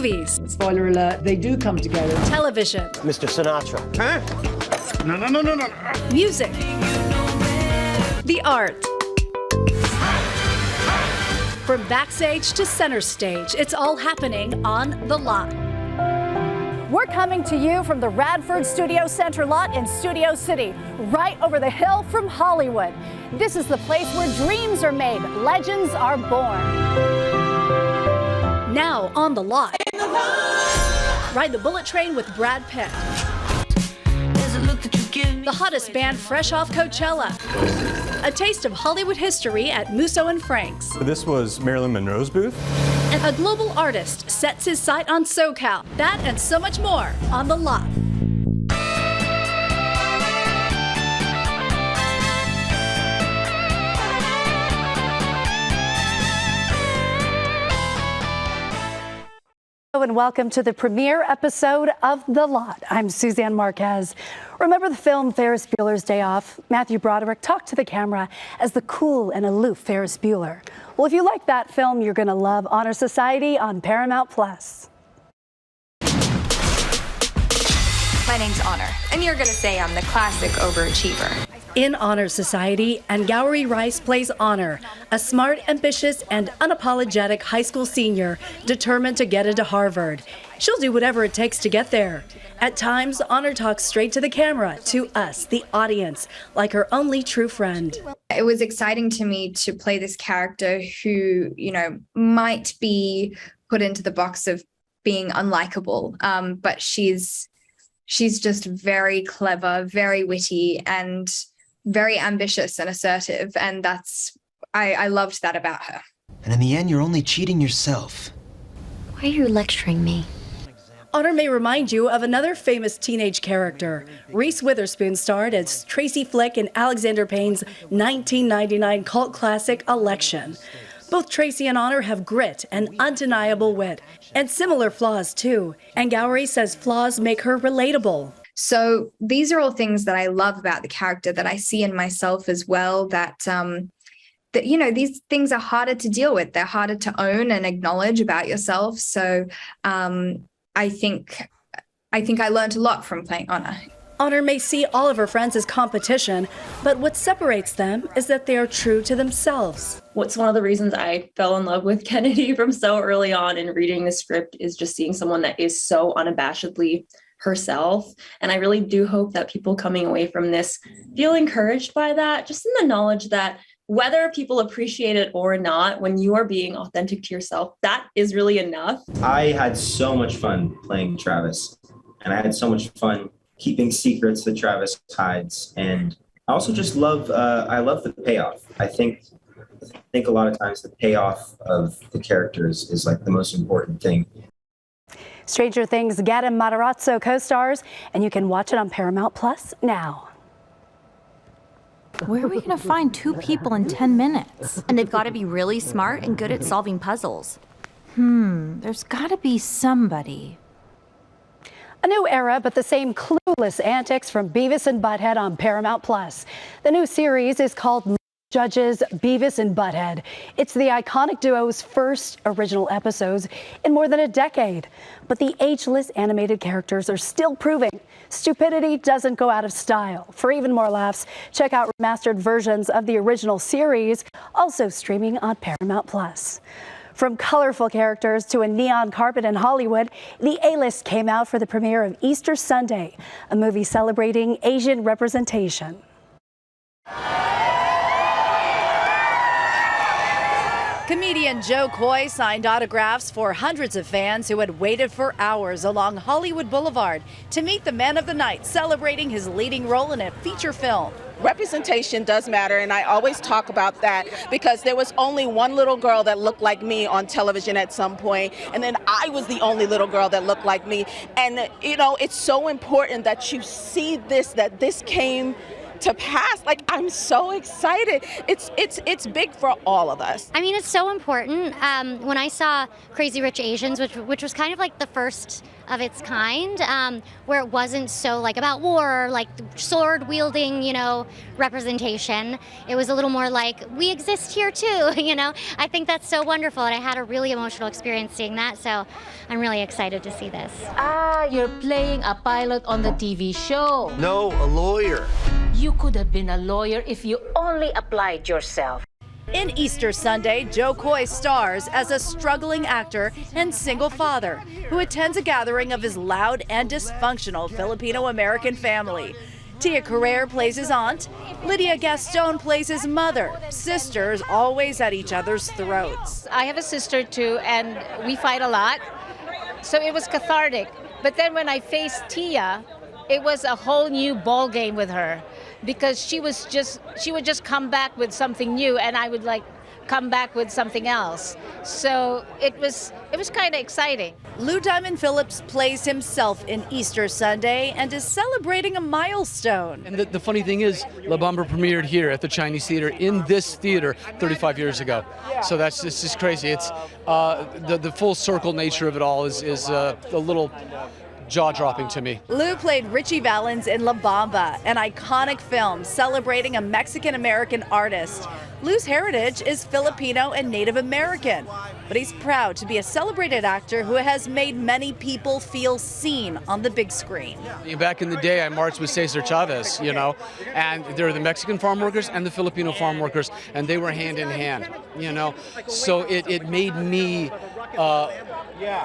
movies. Spoiler alert, they do come together. Television. Mr. Sinatra. Huh? No. Music. The art. From backstage to center stage, it's all happening on The Lot. We're coming to you from the Radford Studio Center lot in Studio City, right over the hill from Hollywood. This is the place where dreams are made, legends are born. Now on The Lot. Ride the bullet train with Brad Pitt. The hottest band fresh off Coachella. A taste of Hollywood history at Musso Franks. This was Marilyn Monroe's booth. And a global artist sets his sight on SoCal. That and so much more on The Lot. Hello and welcome to the premiere episode of The Lot. I'm Suzanne Marques. Remember the film Ferris Bueller's Day Off? Matthew Broderick talked to the camera as the cool and aloof Ferris Bueller. Well, if you like that film, you're going to love Honor Society on Paramount Plus. My name's Honor, and you're going to say I'm the classic overachiever. In Honor Society, Angauri Rice plays Honor, a smart, ambitious, and unapologetic high school senior determined to get into Harvard. She'll do whatever it takes to get there. At times, Honor talks straight to the camera, to us, the audience, like her only true friend. It was exciting to me to play this character who, might be put into the box of being unlikable, but she's just very clever, very witty, and very ambitious and assertive, and I loved that about her. And in the end, you're only cheating yourself. Why are you lecturing me? Honor may remind you of another famous teenage character. Reese Witherspoon starred as Tracy Flick in Alexander Payne's 1999 cult classic, Election. Both Tracy and Honor have grit and undeniable wit, and similar flaws too. Angauri says flaws make her relatable. So these are all things that I love about the character, that I see in myself as well, that these things are harder to deal with. They're harder to own and acknowledge about yourself. So I think I learned a lot from playing Honor. Honor may see all of her friends as competition, but what separates them is that they are true to themselves. What's one of the reasons I fell in love with Kennedy from so early on in reading the script is just seeing someone that is so unabashedly herself. And I really do hope that people coming away from this feel encouraged by that, just in the knowledge that whether people appreciate it or not, when you are being authentic to yourself, that is really enough. I had so much fun playing Travis, and I had so much fun keeping secrets that Travis hides. And I also just love the payoff. I think a lot of times the payoff of the characters is like the most important thing. Stranger Things Gad and Matarazzo co-stars, and you can watch it on Paramount Plus now. Where are we going to find two people in 10 minutes? And they've got to be really smart and good at solving puzzles. There's got to be somebody. A new era, but the same clueless antics from Beavis and Butthead on Paramount Plus. The new series is called Judges Beavis and Butthead. It's the iconic duo's first original episodes in more than a decade. But the ageless animated characters are still proving stupidity doesn't go out of style. For even more laughs, check out remastered versions of the original series, also streaming on Paramount Plus. From colorful characters to a neon carpet in Hollywood, the A-list came out for the premiere of Easter Sunday, a movie celebrating Asian representation. Comedian Joe Coy signed autographs for hundreds of fans who had waited for hours along Hollywood Boulevard to meet the man of the night, celebrating his leading role in a feature film. Representation does matter, and I always talk about that because there was only one little girl that looked like me on television at some point, and then I was the only little girl that looked like me. And it's so important that you see that this came to pass. Like, I'm so excited. It's big for all of us. I mean, it's so important. When I saw Crazy Rich Asians, which was kind of like the first of its kind, where it wasn't so like about war, like sword wielding, representation. It was a little more like, we exist here too, I think that's so wonderful, and I had a really emotional experience seeing that, so I'm really excited to see this. Ah, you're playing a pilot on the TV show. No, a lawyer. You could have been a lawyer if you only applied yourself. In Easter Sunday, Joe Coy stars as a struggling actor and single father who attends a gathering of his loud and dysfunctional Filipino-American family. Tia Carrere plays his aunt. Lydia Gaston plays his mother. Sisters always at each other's throats. I have a sister too, and we fight a lot, so it was cathartic. But then when I faced Tia, it was a whole new ball game with her, because she would just come back with something new, and I would come back with something else. So it was kind of exciting. Lou Diamond Phillips plays himself in Easter Sunday and is celebrating a milestone. And the funny thing is, La Bamba premiered here at the Chinese Theater, in this theater, 35 years ago. So it's just crazy. It's the full circle nature of it all is a little jaw-dropping to me. Lou played Richie Valens in La Bamba, an iconic film celebrating a Mexican-American artist. Lou's heritage is Filipino and Native American, but he's proud to be a celebrated actor who has made many people feel seen on the big screen. Back in the day, I marched with Cesar Chavez, and there were the Mexican farm workers and the Filipino farm workers, and they were hand in hand, So it made me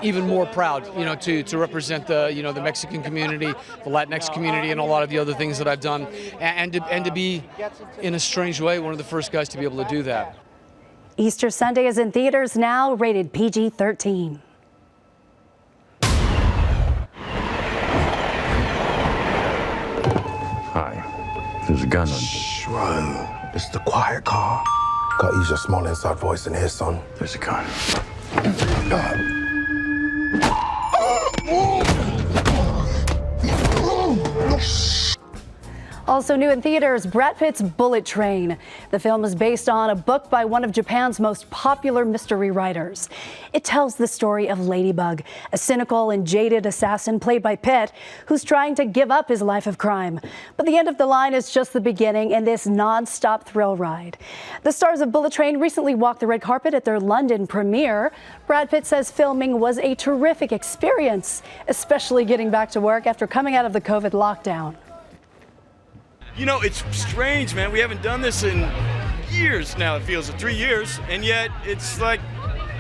even more proud, to represent the Mexican community, the Latinx community, and a lot of the other things that I've done, and to be, in a strange way, one of the first guys to be able to do that. Easter Sunday is in theaters now, rated PG-13. Hi, there's a gun on you. Whoa, it's the quiet car. Gotta use your small inside voice in here, son. There's a gun. Also new in theaters, Brad Pitt's Bullet Train. The film is based on a book by one of Japan's most popular mystery writers. It tells the story of Ladybug, a cynical and jaded assassin played by Pitt, who's trying to give up his life of crime. But the end of the line is just the beginning in this non-stop thrill ride. The stars of Bullet Train recently walked the red carpet at their London premiere. Brad Pitt says filming was a terrific experience, especially getting back to work after coming out of the COVID lockdown. It's strange, man. We haven't done this in years now. It feels like 3 years, and yet it's like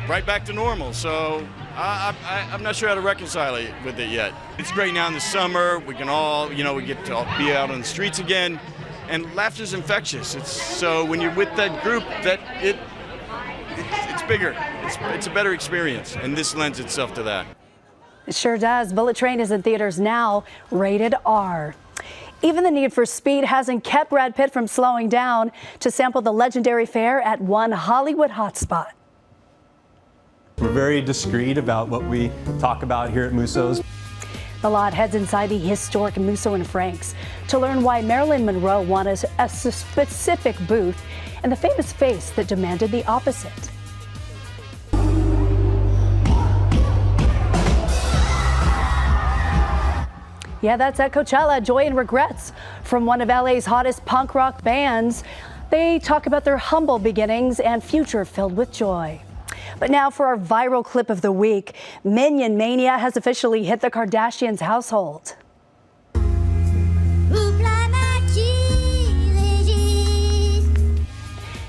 right back to normal. So I'm not sure how to reconcile it with it yet. It's great now in the summer. We can all, we get to all be out on the streets again, and laughter's infectious. So when you're with that group, it's bigger. It's a better experience, and this lends itself to that. It sure does. Bullet Train is in theaters now, rated R. Even the need for speed hasn't kept Brad Pitt from slowing down to sample the legendary fare at one Hollywood hotspot. We're very discreet about what we talk about here at Musso's. The lot heads inside the historic Musso Franks to learn why Marilyn Monroe wanted a specific booth and the famous face that demanded the opposite. Yeah, that's at Coachella, Joy and Regrets from one of LA's hottest punk rock bands. They talk about their humble beginnings and future filled with joy. But now for our viral clip of the week, Minion Mania has officially hit the Kardashians' household.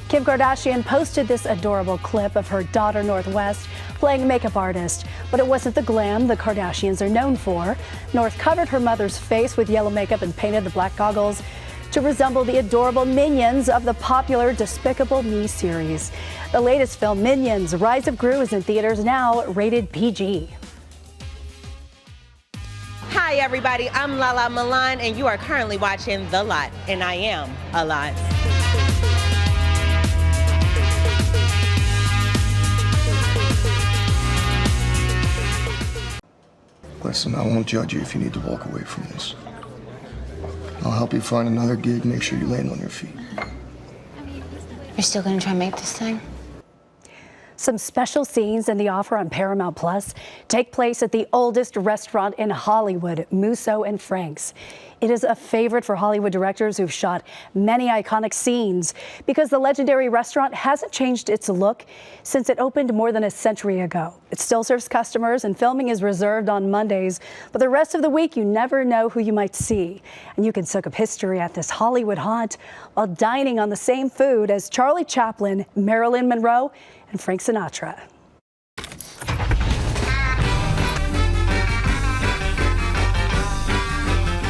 Kim Kardashian posted this adorable clip of her daughter Northwest playing a makeup artist, but it wasn't the glam the Kardashians are known for. North covered her mother's face with yellow makeup and painted the black goggles to resemble the adorable minions of the popular Despicable Me series. The latest film, Minions: Rise of Gru, is in theaters now, rated PG. Hi everybody, I'm Lala Milan and you are currently watching The Lot, and I am a lot. Listen, I won't judge you if you need to walk away from this. I'll help you find another gig, make sure you land on your feet. You're still gonna try and make this thing? Some special scenes in the offer on Paramount Plus take place at the oldest restaurant in Hollywood, Musso Franks. It is a favorite for Hollywood directors who've shot many iconic scenes because the legendary restaurant hasn't changed its look since it opened more than a century ago. It still serves customers and filming is reserved on Mondays, but the rest of the week you never know who you might see. And you can soak up history at this Hollywood haunt while dining on the same food as Charlie Chaplin, Marilyn Monroe, and Frank Sinatra.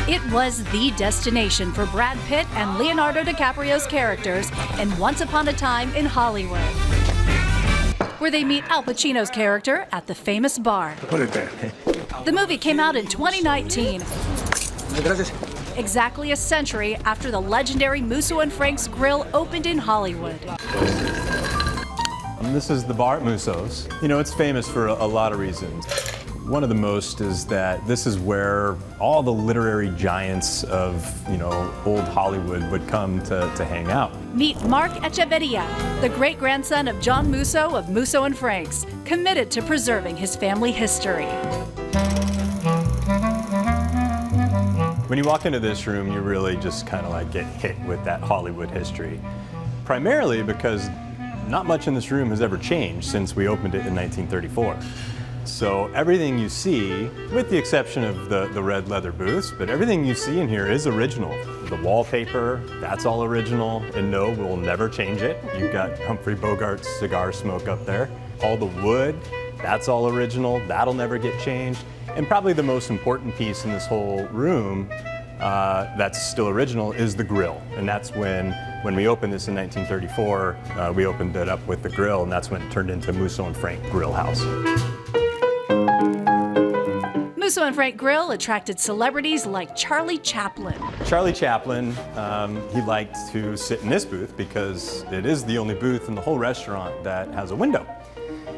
It was the destination for Brad Pitt and Leonardo DiCaprio's characters in Once Upon a Time in Hollywood, where they meet Al Pacino's character at the famous bar. Put it there. The movie came out in 2019, exactly a century after the legendary Musso Franks Grill opened in Hollywood. This is the bar at Musso's. You know, it's famous for a lot of reasons. One of the most is that this is where all the literary giants of, old Hollywood would come to hang out. Meet Mark Echeverria, the great-grandson of John Musso of Musso Franks, committed to preserving his family history. When you walk into this room, you really just kind of like get hit with that Hollywood history. Primarily because not much in this room has ever changed since we opened it in 1934. So everything you see, with the exception of the red leather booths, but everything you see in here is original. The wallpaper, that's all original, and no, we'll never change it. You've got Humphrey Bogart's cigar smoke up there. All the wood, that's all original, that'll never get changed. And probably the most important piece in this whole room that's still original is the grill. And that's when we opened this in 1934, we opened it up with the grill, and that's when it turned into Musso Frank Grill House. Musso Frank Grill attracted celebrities like Charlie Chaplin. Charlie Chaplin, he liked to sit in this booth because it is the only booth in the whole restaurant that has a window.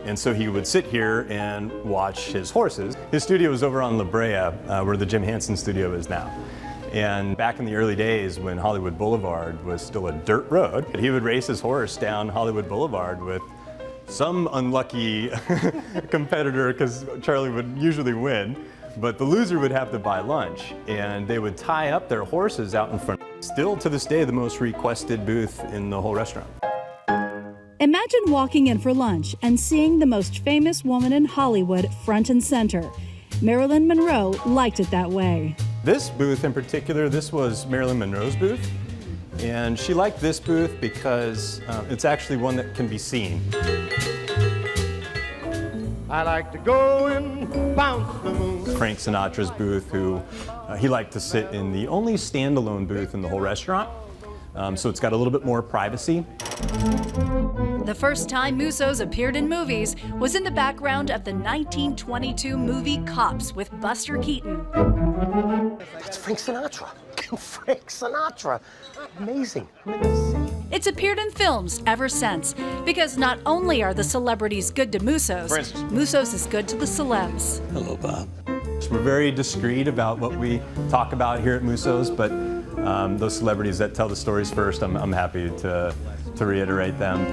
And so he would sit here and watch his horses. His studio was over on La Brea, where the Jim Henson studio is now. And back in the early days when Hollywood Boulevard was still a dirt road, he would race his horse down Hollywood Boulevard with some unlucky competitor, because Charlie would usually win, but the loser would have to buy lunch. And they would tie up their horses out in front. Still to this day, the most requested booth in the whole restaurant. Imagine walking in for lunch and seeing the most famous woman in Hollywood front and center. Marilyn Monroe liked it that way. This booth in particular, this was Marilyn Monroe's booth. And she liked this booth because it's actually one that can be seen. I like to go and bounce the moon. Frank Sinatra's booth, who he liked to sit in the only standalone booth in the whole restaurant. So it's got a little bit more privacy. The first time Musso's appeared in movies was in the background of the 1922 movie Cops with Buster Keaton. That's Frank Sinatra. Frank Sinatra. Amazing. It's appeared in films ever since, because not only are the celebrities good to Musso's, Musso's is good to the celebs. Hello, Bob. We're very discreet about what we talk about here at Musso's, but those celebrities that tell the stories first, I'm happy to reiterate them.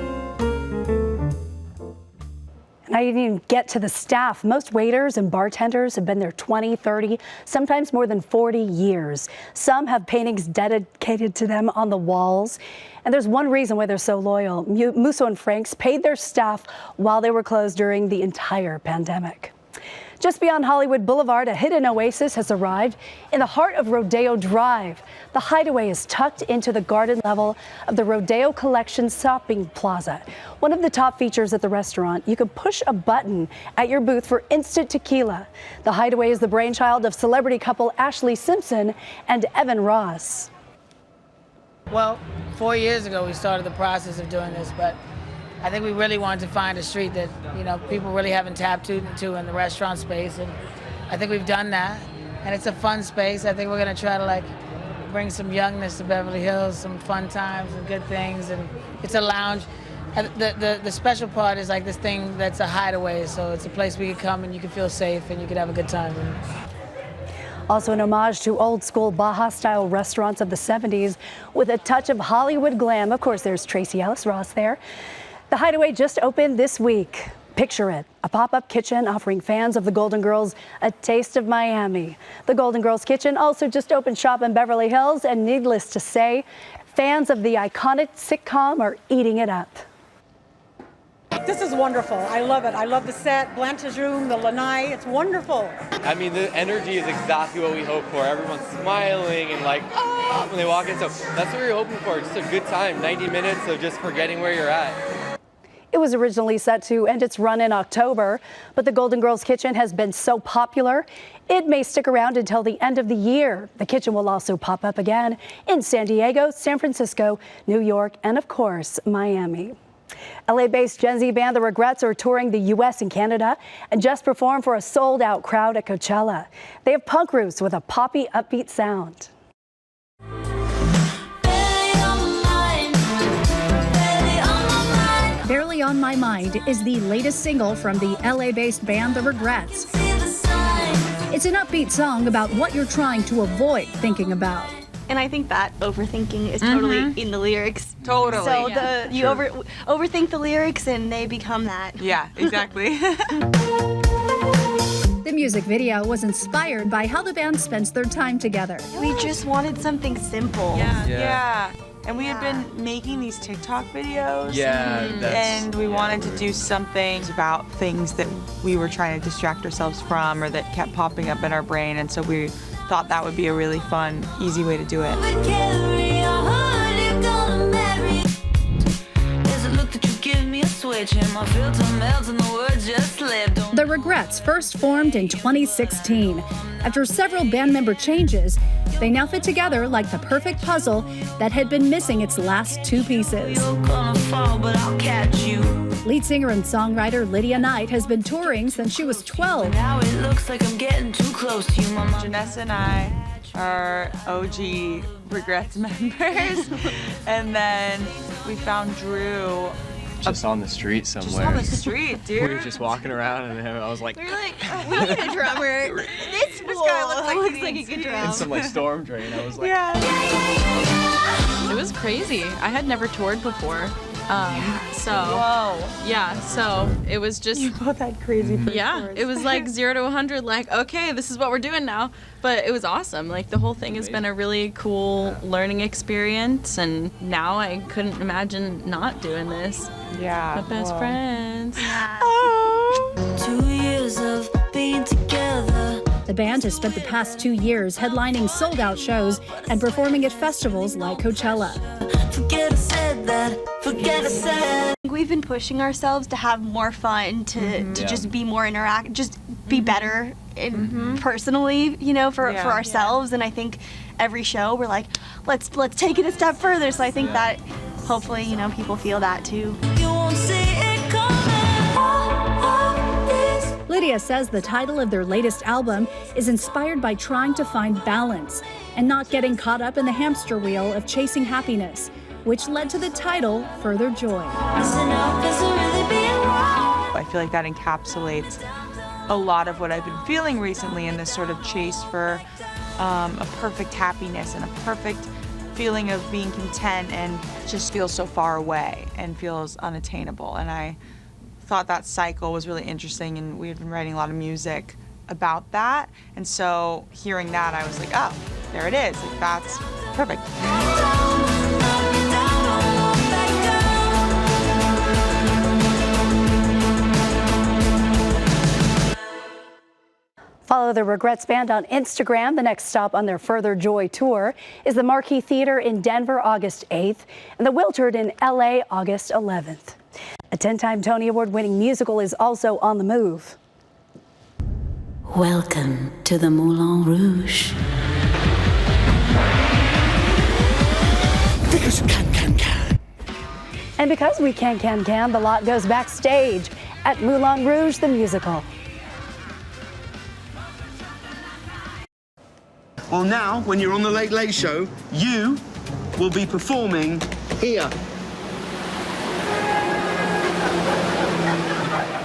And I didn't even get to the staff. Most waiters and bartenders have been there 20, 30, sometimes more than 40 years. Some have paintings dedicated to them on the walls. And there's one reason why they're so loyal. Musso Franks paid their staff while they were closed during the entire pandemic. Just beyond Hollywood Boulevard, a hidden oasis has arrived in the heart of Rodeo Drive. The Hideaway is tucked into the garden level of the Rodeo Collection shopping plaza. One of the top features at the restaurant, you can push a button at your booth for instant tequila. The Hideaway is the brainchild of celebrity couple Ashley Simpson and Evan Ross. Well, 4 years ago we started the process of doing this, but I think we really wanted to find a street that, people really haven't tapped into in the restaurant space, and I think we've done that. And it's a fun space. I think we're gonna try to bring some youngness to Beverly Hills, some fun times and good things, and it's a lounge. The special part is this thing that's a hideaway, so it's a place where you can come and you can feel safe and you can have a good time. Also an homage to old school Baja-style restaurants of the 70s with a touch of Hollywood glam. Of course, there's Tracy Ellis Ross there. The Hideaway just opened this week. Picture it, a pop-up kitchen offering fans of the Golden Girls a taste of Miami. The Golden Girls Kitchen also just opened shop in Beverly Hills, and needless to say, fans of the iconic sitcom are eating it up. This is wonderful. I love it. I love the set, Blanche's room, the lanai. It's wonderful. I mean, the energy is exactly what we hope for. Everyone's smiling and like, oh, when they walk in. So that's what we were hoping for. Just a good time, 90 minutes of just forgetting where you're at. It was originally set to end its run in October, but the Golden Girls Kitchen has been so popular, it may stick around until the end of the year. The kitchen will also pop up again in San Diego, San Francisco, New York, and of course, Miami. LA-based Gen Z band The Regrets are touring the U.S. and Canada and just performed for a sold-out crowd at Coachella. They have punk roots with a poppy, upbeat sound. Barely on My Mind is the latest single from the LA-based band The Regrets. It's an upbeat song about what you're trying to avoid thinking about. And I think that overthinking is totally in the lyrics. Totally. So you overthink the lyrics and they become that. Yeah, exactly. The music video was inspired by how the band spends their time together. We just wanted something simple. Yeah. And we had been making these TikTok videos. And we wanted to do something about things that we were trying to distract ourselves from or that kept popping up in our brain. And so we thought that would be a really fun, easy way to do it. The Regrets first formed in 2016. After several band member changes, they now fit together like the perfect puzzle that had been missing its last two pieces. Lead singer and songwriter Lydia Knight has been touring since she was 12. Now it looks like I'm getting too close to you, Mama. Janessa and I are OG Regrets members. And then we found Drew Just on the street somewhere. just on the street, dude. We were just walking around and I was like, We were like, we need a drummer. This guy looks like he could drum. in some like storm drain. I was like, It was crazy. I had never toured before. So it was just, You both had crazy first tours. it was like 0 to 100, like, okay, this is what we're doing now. But it was awesome. Like, the whole thing has been a really cool learning experience, and now I couldn't imagine not doing this. Yeah. My best friends. 2 years of being together. The band has spent the past 2 years headlining sold-out shows and performing at festivals like Coachella. Forget I said that. Forget I said. We've been pushing ourselves to have more fun, to just be more just be better in personally, for ourselves. And I think every show we're like, let's take it a step further. So I think that hopefully, people feel that too. You won't see it coming. Lydia says the title of their latest album is inspired by trying to find balance and not getting caught up in the hamster wheel of chasing happiness, which led to the title, Further Joy. I feel like that encapsulates a lot of what I've been feeling recently in this sort of chase for a perfect happiness and a perfect feeling of being content, and just feels so far away and feels unattainable. And I thought that cycle was really interesting, and we had been writing a lot of music about that. And so hearing that, I was like, oh, there it is. Like, that's perfect. Follow the Regrets Band on Instagram. The next stop on their Further Joy tour is the Marquee Theater in Denver, August 8th, and the Wiltord in LA, August 11th. A 10-time Tony Award-winning musical is also on the move. Welcome to the Moulin Rouge. Because can. And because we can, the lot goes backstage at Moulin Rouge, the musical. Well, now, when you're on the Late Late Show, you will be performing here.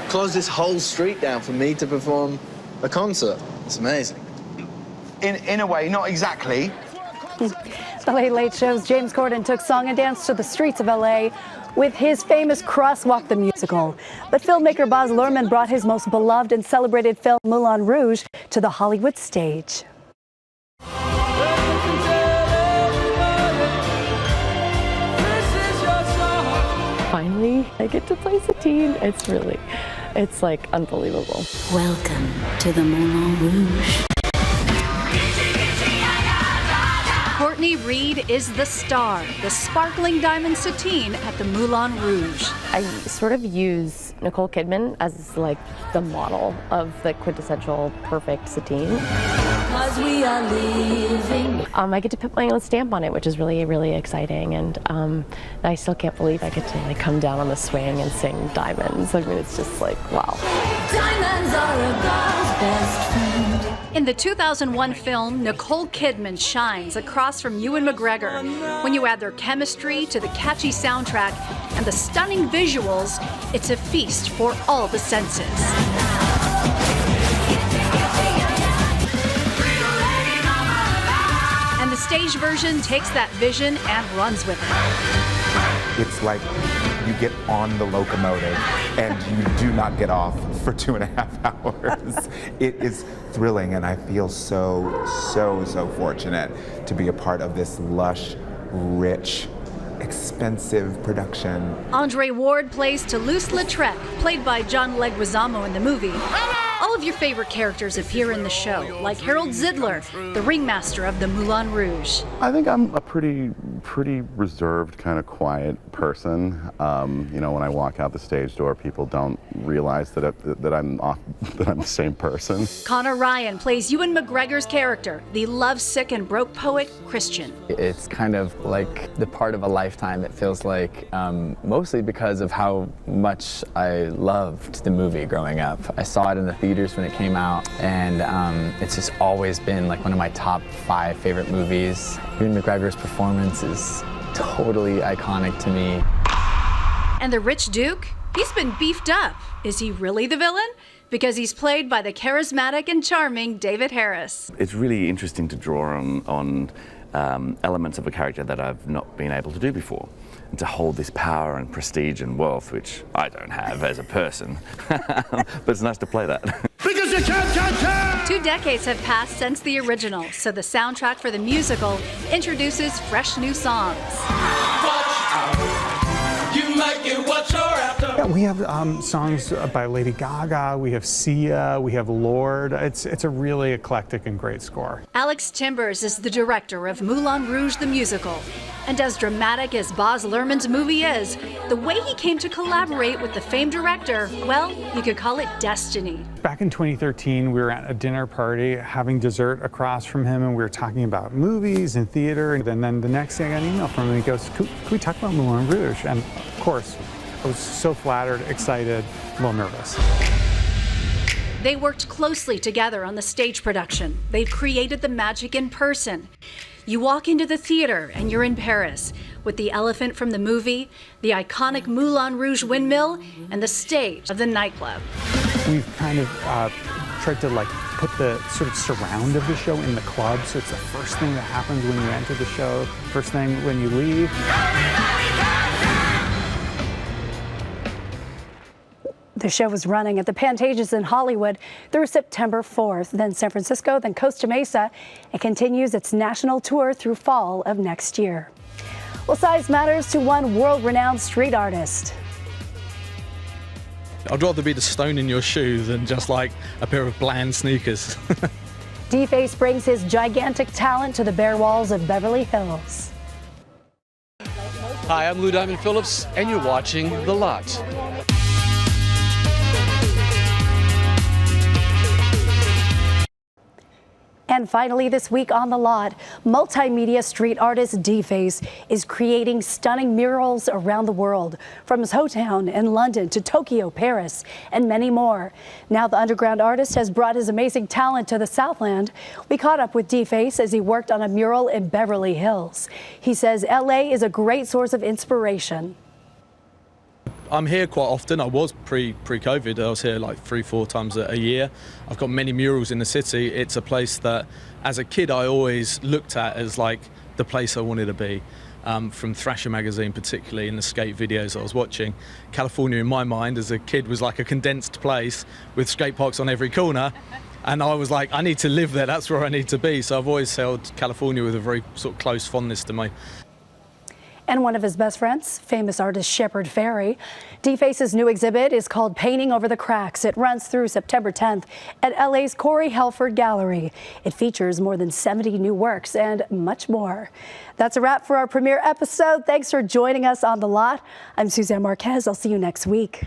Close this whole street down for me to perform a concert. It's amazing. In a way, not exactly. The Late Late Show's James Corden took song and dance to the streets of LA with his famous Crosswalk the Musical. But filmmaker Baz Luhrmann brought his most beloved and celebrated film, Moulin Rouge, to the Hollywood stage. Finally, I get to play Satine. It's like unbelievable. Welcome to the Moulin Rouge. Courtney Reed is the star, the sparkling diamond Satine at the Moulin Rouge. I sort of use Nicole Kidman as like the model of the quintessential perfect Satine. Cause we are living. I get to put my own stamp on it, which is really, really exciting. And I still can't believe I get to like come down on the swing and sing Diamonds. I mean, it's just like, wow. Diamonds are a girl's best friend. In the 2001 film, Nicole Kidman shines across from Ewan McGregor. When you add their chemistry to the catchy soundtrack and the stunning visuals, it's a feast for all the senses. And the stage version takes that vision and runs with it. It's like you get on the locomotive and you do not get off for 2.5 hours. It is thrilling, and I feel so fortunate to be a part of this lush, rich, expensive production. Andre Ward plays Toulouse-Lautrec, played by John Leguizamo in the movie. All of your favorite characters appear in the show, like Harold Zidler, the ringmaster of the Moulin Rouge. I think I'm a pretty reserved, kind of quiet person. You know, when I walk out the stage door, people don't realize that I'm the same person. Connor Ryan plays Ewan McGregor's character, the lovesick and broke poet Christian. It's kind of like the part of a lifetime. It feels like mostly because of how much I loved the movie growing up. I saw it in the theaters when it came out, and it's just always been like one of my top 5 favorite movies. Ewan McGregor's performance is totally iconic to me. And the rich Duke? He's been beefed up. Is he really the villain? Because he's played by the charismatic and charming David Harris. It's really interesting to draw on elements of a character that I've not been able to do before. And to hold this power and prestige and wealth, which I don't have as a person. But it's nice to play that. Because you can! 2 decades have passed since the original, so the soundtrack for the musical introduces fresh new songs. You might get what you're after. Yeah, we have songs by Lady Gaga, we have Sia, we have Lorde. It's a really eclectic and great score. Alex Timbers is the director of Moulin Rouge the musical. And as dramatic as Baz Luhrmann's movie is, the way he came to collaborate with the famed director, well, you could call it destiny. Back in 2013, we were at a dinner party having dessert across from him, and we were talking about movies and theater. And then the next day I got an email from him, and he goes, can we talk about Moulin Rouge? And of course, I was so flattered, excited, a little nervous. They worked closely together on the stage production. They've created the magic in person. You walk into the theater and you're in Paris with the elephant from the movie, the iconic Moulin Rouge windmill, and the stage of the nightclub. We've kind of tried to put the sort of surround of the show in the club, so it's the first thing that happens when you enter the show, first thing when you leave. The show was running at the Pantages in Hollywood through September 4th, then San Francisco, then Costa Mesa. It continues its national tour through fall of next year. Well, size matters to one world-renowned street artist. I'd rather be the stone in your shoe than just like a pair of bland sneakers. D-Face brings his gigantic talent to the bare walls of Beverly Hills. Hi, I'm Lou Diamond Phillips, and you're watching The Lot. And finally this week on The Lot, multimedia street artist D-Face is creating stunning murals around the world, from his hometown in London to Tokyo, Paris, and many more. Now the underground artist has brought his amazing talent to the Southland. We caught up with D-Face as he worked on a mural in Beverly Hills. He says LA is a great source of inspiration. I'm here quite often. I was pre-COVID. I was here like 3-4 times a year. I've got many murals in the city. It's a place that, as a kid, I always looked at as like the place I wanted to be. From Thrasher magazine, particularly in the skate videos I was watching, California in my mind as a kid was like a condensed place with skate parks on every corner. And I was like, I need to live there. That's where I need to be. So I've always held California with a very sort of close fondness to me. And one of his best friends, famous artist Shepard Fairey. Deface's new exhibit is called Painting Over the Cracks. It runs through September 10th at LA's Corey Helford Gallery. It features more than 70 new works and much more. That's a wrap for our premiere episode. Thanks for joining us on The Lot. I'm Suzanne Marques. I'll see you next week.